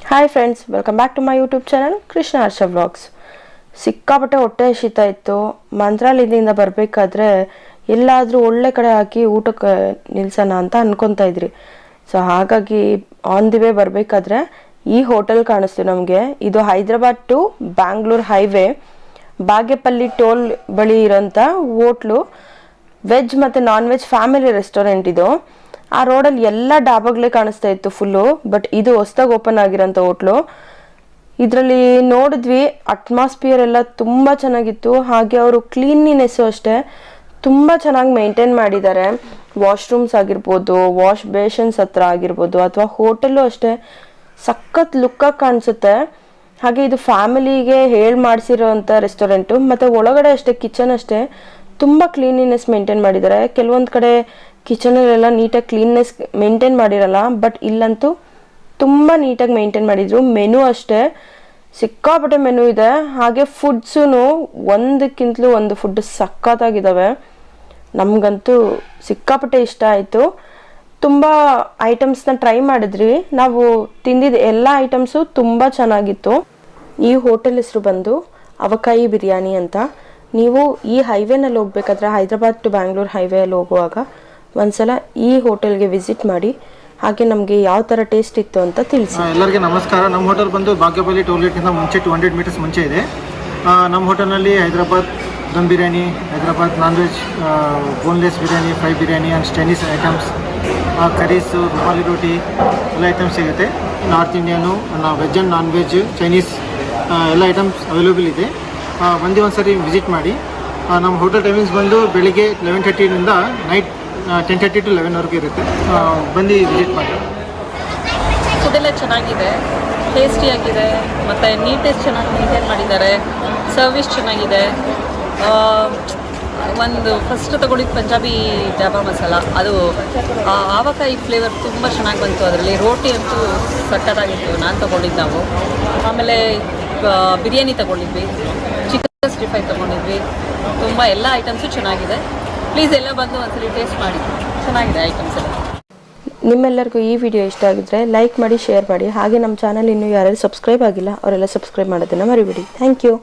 Hi friends, welcome back to my YouTube channel Krishna Harsha vlogs. ಸಿಕ್ಕಾಪಟ್ಟೆ ಹೊಟ್ಟೆ ಹಸಿತಾ ಇತ್ತು. ಮಂತ್ರಾಲಯದಿಂದ ಬರಬೇಕಾದ್ರೆ ಎಲ್ಲಾದರೂ ಒಳ್ಳೆ ಕಡೆ ಹಾಕಿ ಊಟಕ್ಕೆ ನಿಲ್ಸೋಣ ಅಂತ ಅನ್ಕೊತಾ ಇದ್ರಿ. ಸೊ ಹಾಗಾಗಿ ಆನ್ ದಿ ವೇ ಬರಬೇಕಾದ್ರೆ ಈ ಹೋಟೆಲ್ ಕಾಣಿಸ್ತು ನಮಗೆ. ಇದು Hyderabad to Bangalore highway Bagepalli toll ಬಳಿ ಇರೋಂಥ ಹೋಟ್ಲು. ವೆಜ್ ಮತ್ತು ನಾನ್ ವೆಜ್ ಫ್ಯಾಮಿಲಿ ರೆಸ್ಟೋರೆಂಟ್ ಇದು. ಆ ರೋಡಲ್ಲಿ ಎಲ್ಲ ಡಾಬಾಗಳೇ ಕಾಣಿಸ್ತಾ ಇತ್ತು ಫುಲ್ಲು. ಬಟ್ ಇದು ಹೊಸ್ದಾಗಿ ಓಪನ್ ಆಗಿರೋಂಥ ಹೋಟ್ಲು. ಇದರಲ್ಲಿ ನೋಡಿದ್ವಿ, ಅಟ್ಮಾಸ್ಫಿಯರ್ ಎಲ್ಲ ತುಂಬ ಚೆನ್ನಾಗಿತ್ತು. ಹಾಗೆ ಅವರು ಕ್ಲೀನ್ಲಿನೆಸ್ಸು ಅಷ್ಟೇ ತುಂಬ ಚೆನ್ನಾಗಿ ಮೇಂಟೈನ್ ಮಾಡಿದ್ದಾರೆ. ವಾಶ್ರೂಮ್ಸ್ ಆಗಿರ್ಬೋದು, ವಾಶ್ ಬೇಷನ್ಸ್ ಹತ್ರ ಆಗಿರ್ಬೋದು, ಅಥವಾ ಹೋಟೆಲ್ಲು ಅಷ್ಟೇ ಸಖತ್ ಲುಕ್ಕಾಗಿ ಕಾಣಿಸುತ್ತೆ. ಹಾಗೆ ಇದು ಫ್ಯಾಮಿಲಿಗೆ ಹೇಳಿ ಮಾಡಿಸಿರೋಂಥ ರೆಸ್ಟೋರೆಂಟು. ಮತ್ತು ಒಳಗಡೆ ಅಷ್ಟೇ ಕಿಚನ್ ಅಷ್ಟೇ ತುಂಬ ಕ್ಲೀನ್ಲಿನೆಸ್ ಮೇಂಟೈನ್ ಮಾಡಿದ್ದಾರೆ. ಕೆಲವೊಂದು ಕಡೆ ಕಿಚನಲ್ಲೆಲ್ಲ ನೀಟಾಗಿ ಕ್ಲೀನ್ನೆಸ್ ಮೇಂಟೈನ್ ಮಾಡಿರಲ್ಲ, ಬಟ್ ಇಲ್ಲಂತೂ ತುಂಬ ನೀಟಾಗಿ ಮೇಂಟೈನ್ ಮಾಡಿದರು. ಮೆನು ಅಷ್ಟೇ ಸಿಕ್ಕಾಪಟ್ಟೆ ಮೆನು ಇದೆ. ಹಾಗೆ ಫುಡ್ಸೂ ಒಂದಕ್ಕಿಂತಲೂ ಒಂದು ಫುಡ್ ಸಖತ್ತಾಗಿದ್ದಾವೆ. ನಮಗಂತೂ ಸಿಕ್ಕಾಪಟ್ಟೆ ಇಷ್ಟ ಆಯಿತು. ತುಂಬ ಐಟಮ್ಸ್ನ ಟ್ರೈ ಮಾಡಿದ್ರಿ. ನಾವು ತಿಂದಿದ್ದ ಎಲ್ಲ ಐಟಮ್ಸು ತುಂಬ ಚೆನ್ನಾಗಿತ್ತು. ಈ ಹೋಟೆಲ್ ಹೆಸರು ಬಂದು ಅವಕಾಯಿ ಬಿರಿಯಾನಿ ಅಂತ. ನೀವು ಈ ಹೈವೇನಲ್ಲಿ ಹೋಗ್ಬೇಕಾದ್ರೆ ಹೈದ್ರಾಬಾದ್ ಟು ಬ್ಯಾಂಗ್ಳೂರ್ ಹೈವೇಯಲ್ಲಿ ಹೋಗುವಾಗ ಒಂದ್ಸಲ ಈ ಹೋಟೆಲ್ಗೆ ವಿಸಿಟ್ ಮಾಡಿ. ಹಾಗೆ ನಮಗೆ ಯಾವ ಥರ ಟೇಸ್ಟ್ ಇತ್ತು ಅಂತ ತಿಳಿಸಿ. ಎಲ್ಲರಿಗೂ ನಮಸ್ಕಾರ. ನಮ್ಮ ಹೋಟೆಲ್ ಬಂದು ಬಾಗೇಪಲ್ಲಿ ಟೋಲ್ಗೇಟ್ಗಿಂತ ಮುಂಚೆ 200 ಮೀಟರ್ಸ್ ಮುಂಚೆ ಇದೆ. ನಮ್ಮ ಹೋಟೆಲ್ನಲ್ಲಿ Hyderabad dum biryani, Hyderabad non veg boneless biryani, fry biryani and Chinese items, curries, rumali roti ಎಲ್ಲ ಐಟಮ್ಸ್ ಸಿಗುತ್ತೆ. North Indian, veg and non veg, Chinese ಎಲ್ಲ ಐಟಮ್ಸ್ ಅವೈಲೇಬಲ್ ಇದೆ. ಬಂದು ಒಂದು ಸರಿ ವಿಸಿಟ್ ಮಾಡಿ. ನಮ್ಮ ಹೋಟೆಲ್ ಟೈಮಿಂಗ್ಸ್ ಬಂದು ಬೆಳಿಗ್ಗೆ 11:30 ನೈಟ್ 10:30 to 11ವರೆಗೂ ಇರುತ್ತೆ. ಬಂದು ವಿಸಿಟ್ ಮಾಡಿ. ಫುಡ್ಡೆಲ್ಲ ಚೆನ್ನಾಗಿದೆ, ಟೇಸ್ಟಿಯಾಗಿದೆ, ಮತ್ತು ನೀಟೆಸ್ಟ್ ಚೆನ್ನಾಗಿ ಮೇಂಟೈನ್ ಮಾಡಿದ್ದಾರೆ. ಸರ್ವಿಸ್ ಚೆನ್ನಾಗಿದೆ. ಒಂದು ಫಸ್ಟ್ ತಗೊಂಡಿದ್ದು ಪಂಜಾಬಿ ಜಾಬಾ ಮಸಾಲ, ಅದು ಆವಕಾಯಿ ಫ್ಲೇವರ್ ತುಂಬ ಚೆನ್ನಾಗಿ ಬಂತು. ಅದರಲ್ಲಿ ರೋಟಿ ಅಂತೂ ಸಕ್ಕತ್ತಾಗಿತ್ತು. ನಾನು ತೊಗೊಂಡಿದ್ದು ನಾವು. ಆಮೇಲೆ ಬಿರಿಯಾನಿ ತೊಗೊಂಡಿದ್ವಿ, ಚಿಕನ್ 65 ತೊಗೊಂಡಿದ್ವಿ. ತುಂಬ ಎಲ್ಲ ಐಟಮ್ಸು ಚೆನ್ನಾಗಿದೆ. ಪ್ಲೀಸ್ ಎಲ್ಲ ಬಂದು ಒಂದ್ಸಲಿ ಟೇಸ್ಟ್ ಮಾಡಿ, ಚೆನ್ನಾಗಿದೆ ಐಟಮ್ಸ್ ಎಲ್ಲ. ನಿಮ್ಮೆಲ್ಲರಿಗೂ ಈ ವಿಡಿಯೋ ಇಷ್ಟ ಆಗಿದ್ರೆ ಲೈಕ್ ಮಾಡಿ, ಶೇರ್ ಮಾಡಿ. ಹಾಗೆ ನಮ್ಮ ಚಾನಲ್ ಇನ್ನೂ ಯಾರ್ಯಾರು ಸಬ್ಸ್ಕ್ರೈಬ್ ಆಗಿಲ್ಲ ಅವರೆಲ್ಲ ಸಬ್ಸ್ಕ್ರೈಬ್ ಮಾಡೋದನ್ನು ಮರಿಬೇಡಿ. Thank you.